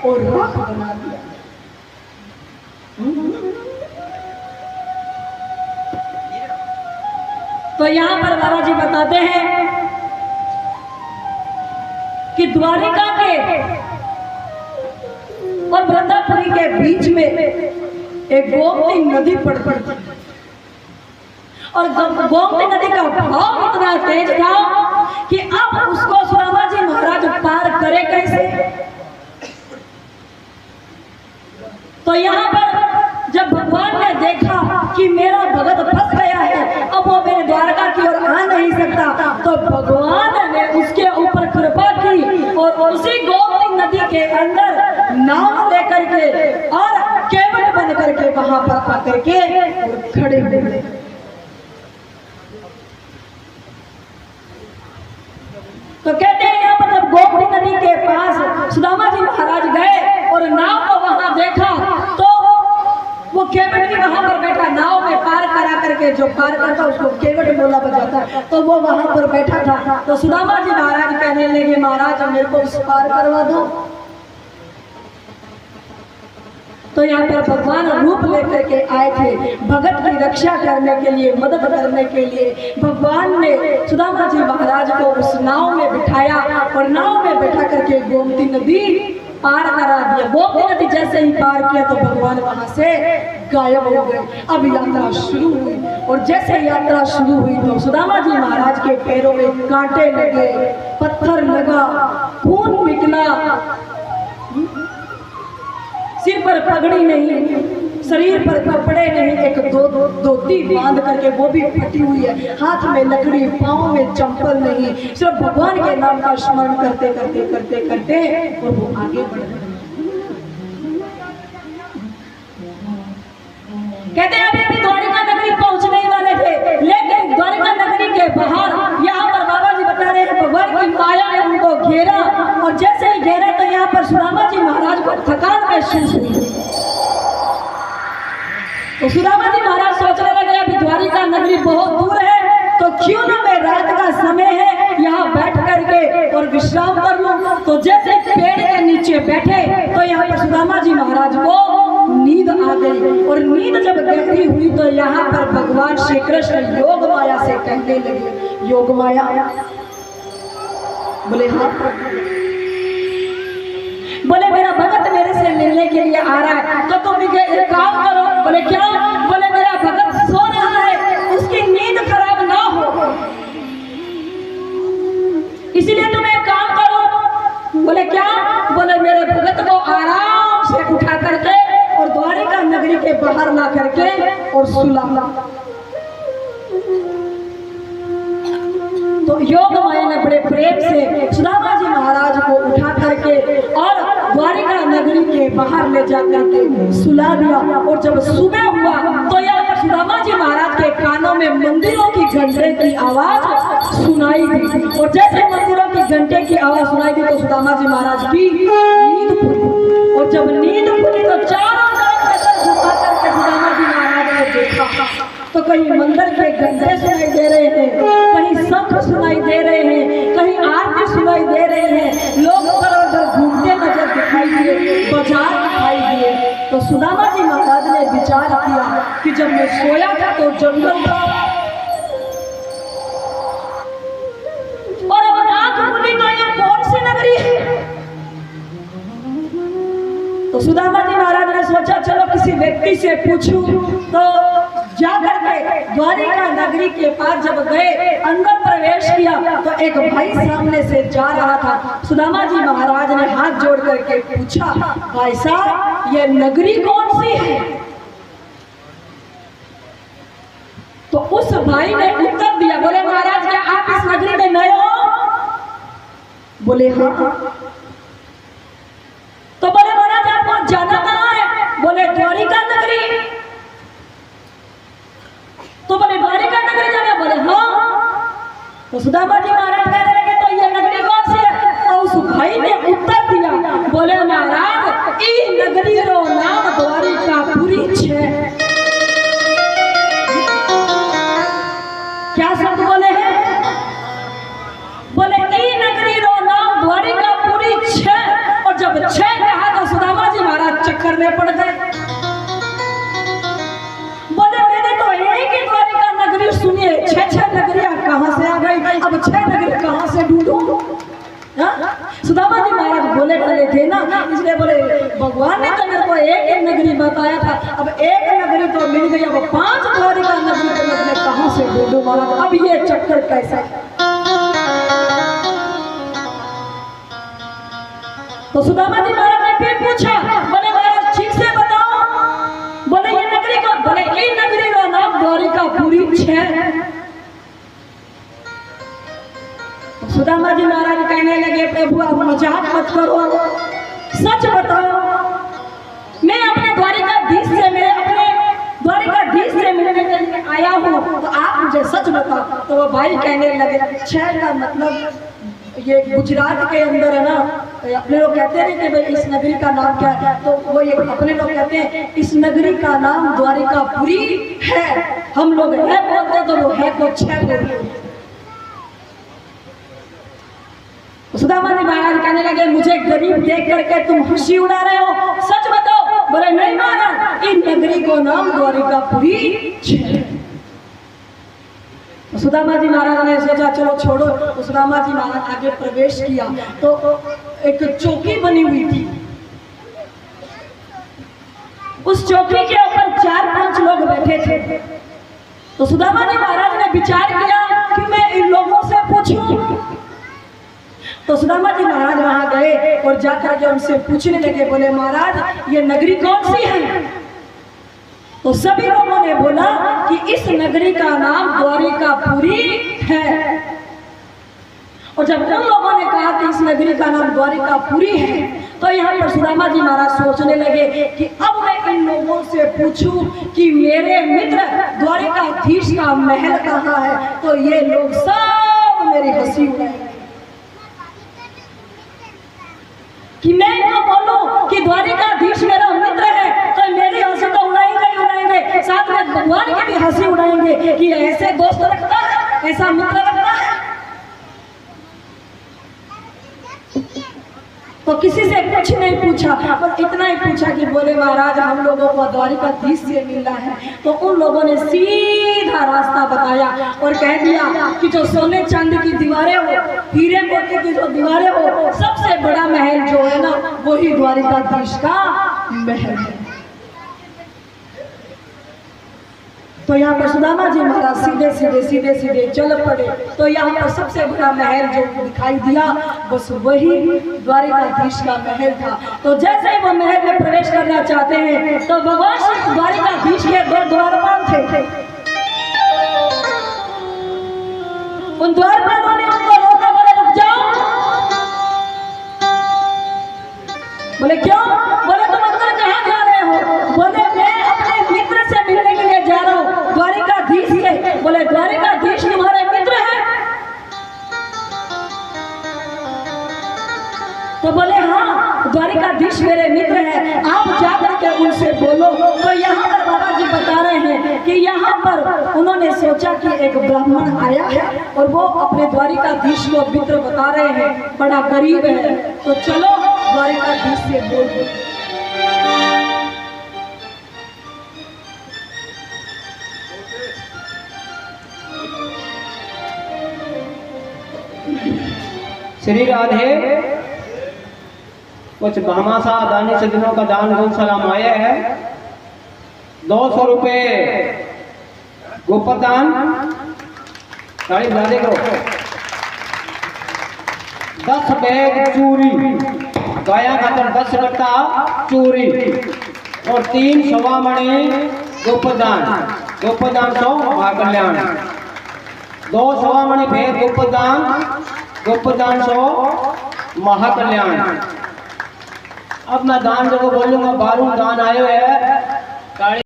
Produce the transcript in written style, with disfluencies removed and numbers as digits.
और राख बना दिया। तो यहाँ पर बाबा जी बताते हैं कि द्वारिका के और वृंदापुरी के बीच में एक गोमती नदी पड़ती और गोमती नदी का बहाव इतना तेज था कि अब उसको सुदामा जी महाराज पार करे कैसे। तो यहाँ पर जब भगवान ने देखा कि मेरा भगत फंस गया है, अब वो मेरे द्वारका की ओर आ नहीं सकता, तो भगवान ने उसके ऊपर कृपा की और उसी गोमती नदी के अंदर नाव लेकर के और केवट बन करके वहां पर आकर के और खड़े हुए। तो कहते हैं यहाँ पर जब गोमती नदी के पास सुदामा जी महाराज गए और नाव को वहां देखा तो वो केवट भी वहां पर बैठा, नाव में पार करा करके जो पार करता उसको केवट बोला बजाता, तो वो वहां पर बैठा था। तो सुदामा जी महाराज कहने लगे, महाराज मेरे को उस पार करवा दो। तो यहाँ पर भगवान रूप लेकर के आए थे भगत की रक्षा करने के लिए, मदद करने के लिए। भगवान ने सुदामा जी महाराज को उस नाव में बिठाया और नाव में बैठा करके गोमती नदी पार करा दिया। गोमती नदी जैसे ही पार किया तो भगवान वहां से गायब हो गए। अब यात्रा शुरू हुई और जैसे यात्रा शुरू हुई तो सुदामा जी महाराज के पैरों में कांटे लगे, पत्थर लगा, खून निकला, सिर पर पगड़ी नहीं, शरीर पर कपड़े नहीं, एक धोती बांध करके वो भी फटी हुई है, हाथ में लकड़ी, पांव में चंपल नहीं, सिर्फ भगवान के नाम का स्मरण करते करते करते करते और वो आगे बढ़ गए। कहते हैं अभी द्वारिका नगरी पहुंचने ही वाले थे, लेकिन द्वारिका नगरी के बाहर यहाँ पर बाबा जी बता रहे हैं भगवान की माया ने उनको घेरा और जैसे ही घेरा तो यहाँ पर सुदामा जी महाराज को थकान महसूस हुई। तो सुदामा जी महाराज सोचने लगे अभी द्वारिका नगरी बहुत दूर है, तो क्यों ना मैं रात का समय है यहाँ बैठ करके और विश्राम कर लूं। तो जैसे पेड़ के नीचे बैठे तो यहाँ पर सुदामा जी महाराज को नींद आ गई और नींद जब गहरी हुई तो यहाँ पर भगवान श्री कृष्ण योग माया से कहने लगे, योग माया, बोले हाँ, बोले मेरा भगत मेरे से मिलने के लिए आ रहा है, तो तुम एक काम करो। बोले क्या? बोले मेरा भगत सो रहा है, उसकी नींद खराब ना हो, इसीलिए तुम एक काम करो। बोले क्या? बोले मेरे भगत को आराम से उठा करके और द्वारिका नगरी के बाहर ला करके और सुला। तो योग माया ने बड़े प्रेम से सुदामा जी महाराज को उठा करके और द्वारिका नगरी के बाहर ले जा करके सुला दिया। और जब सुबह हुआ तो यहाँ पर सुदामा जी महाराज के कानों में मंदिरों की घंटे की आवाज सुनाई दी और जैसे मंदिरों की घंटे की आवाज सुनाई दी तो सुदामा जी महाराज की नींद खुली और जब नींद खुली तो चारों तरफ नजर झुका करके सुदामा जी महाराज ने देखा तो कहीं मंदिर के घंटे सुनाई दे रहे हैं, कहीं शंख सुनाई दे रहे हैं, कहीं आरती सुनाई दे रहे हैं, लोग इधर उधर घूमते नजर दिखाई दिए, बाजार दिखाई दिए। तो सुदामा जी महाराज ने विचार किया कि जब मैं सोया था तो जंगल था और अब आंख खुली तो ये कौन सी नगरी है। तो सुदामा जी महाराज ने सोचा चलो किसी व्यक्ति से पूछूं। तो जाकर के द्वारिका नगरी के पास जब गए, अंदर प्रवेश किया तो एक भाई सामने से जा रहा था। सुदामा जी महाराज ने हाथ जोड़ करके पूछा, भाई साहब ये नगरी कौन सी है? तो उस भाई ने उत्तर दिया, बोले महाराज क्या आप इस नगरी में नए हो? बोले हाँ। तो बोले महाराज आपको जाना कहाँ है? बोले द्वारिका नगरी। तो बोले द्वारिका नगरी जाना? बोले हाँ। तो सुदामा जी महाराज कहने लगे तो ये नगरी कौन सी है? तो उस भाई ने उत्तर दिया, बोले महाराज ई नगरी रो नाम द्वारिकापुरी छे। क्या शब्द बोले हैं? बोले ई नगरी रो नाम द्वारिकापुरी छे। और जब छे कहा तो चक्कर में पड़ गए। बोले मैंने तो एक ही द्वारिका नगरी सुनी है, 6 नगरियां कहां से आ गई, अब 6 नगरी कहां से ढूंढूं? सुदामा जी महाराज बोले डाले थे ना, इसलिए बोले भगवान ने तो मेरे को एक नगरी बताया था, अब एक नगरी तो मिल गई, अब 5 द्वारिका नगरी को मैं कहां से ढूंढूं महाराज, अब ये चक्कर कैसा? तो सुदामा जी महाराज ने फिर पूछा, बोले महाराज ठीक से बताओ, बोले ये नगरी को, बोले ये नगरी का नाम द्वारिकापुरी 6। सुदामा जी महाराज कहने लगे प्रभु आप मजाक मत करो, सच बताओ, मैं अपने द्वारिकाधीश से मिलने के लिए आया हूँ, तो आप मुझे सच बताओ। तो वो भाई कहने लगे 6 का मतलब ये गुजरात के अंदर है ना, अपने लोग कहते हैं कि भाई इस नगरी का नाम क्या है, तो वो ये अपने लोग कहते हैं इस नगरी का नाम द्वारिकापुरी है, हम लोग है बोलते तो वो है तो 6 बोलते। सुदामा जी महाराज कहने लगे मुझे गरीब देख करके तुम हंसी उड़ा रहे हो, सच बताओ। बोले नहीं महाराज, इन नगरी को नाम द्वारिकापुरी 6। सुदामा जी महाराज ने सोचा चलो छोड़ो, तो सुदामा जी महाराज आगे प्रवेश किया तो एक चौकी बनी हुई थी, उस चौकी के ऊपर 4-5 लोग बैठे थे। तो सुदामा जी महाराज ने विचार किया कि मैं इन लोगों से पूछूं। तो सुदामा जी महाराज वहां गए और जाकर के उनसे पूछने लगे, बोले महाराज ये नगरी कौन सी है? तो सभी लोगों ने बोला कि इस नगरी का नाम द्वारिकापुरी है। और जब उन लोगों ने कहा कि इस नगरी का नाम द्वारिकापुरी है, तो यहाँ पर सुदामा जी महाराज सोचने लगे कि अब मैं इन लोगों से पूछूं कि मेरे मित्र द्वारिकाधीश का महल कहाँ है, तो ये लोग सब मेरी हंसी उड़ाएंगे। कि मैं तो बोलूं कि द्वारिकाधीश मेरा मित्र है, तो मेरी हंसी तो उड़ाएंगे, साथ में भगवान की भी हंसी उड़ाएंगे कि ऐसे दोस्त रखता है, ऐसा मित्र रखता है। तो किसी से कुछ नहीं पूछा, बस इतना ही पूछा कि बोले महाराज हम लोगों को द्वारिकाधीश से मिलना है। तो उन लोगों ने सीधा रास्ता बताया और कह दिया कि जो सोने चांदी की दीवारें हो, हीरे मोती की जो दीवारें हो, सबसे बड़ा महल जो है ना वही द्वारिकाधीश का महल है। तो यहाँ पर सुदामा जी महाराज सीधे चल पड़े। तो यहाँ पर सबसे बड़ा महल जो दिखाई दिया बस वही द्वारिकाधीश का महल था। तो जैसे ही वो महल में प्रवेश करना चाहते हैं तो भगवान द्वारिकाधीश के 2 द्वारपाल थे। उन द्वारपालों ने उनको रोका, बोले रुक जाओ। बोले क्यों? बोले तुम अंदर कहाँ जा रहे हो? बोले मैं अपने मित्र से मिलने के लिए जा रहा हूँ, द्वारिकाधीश से। बोले द्वारिकाधीश तुम्हारे मित्र है? तो बोले हाँ द्वारिकाधीश मेरे मित्र है, आप जाकर के उनसे बोलो। तो यहाँ पर बाबा जी बता रहे हैं कि यहाँ पर उन्होंने सोचा कि एक ब्राह्मण आया है और वो अपने द्वारिकाधीश को मित्र बता रहे हैं, बड़ा गरीब है, तो चलो द्वारिकाधीश से बोल दो। श्री राधे। कुछ भामाशा दानी सज्जनों का दान गौशाला में आया है। 200 रुपए गोपदान, गाड़ी राधे को 10 बैग चूरी, गाया खातर 10 कट्टा चूरी और 3 सवामणि गोपदान, गोपदान 100 महाकल्याण, 2 सवामणि भेद गोपदान, गोपदान 100 महाकल्याण। अब मैं दान जब बोलूंगा 12 दान आयो है।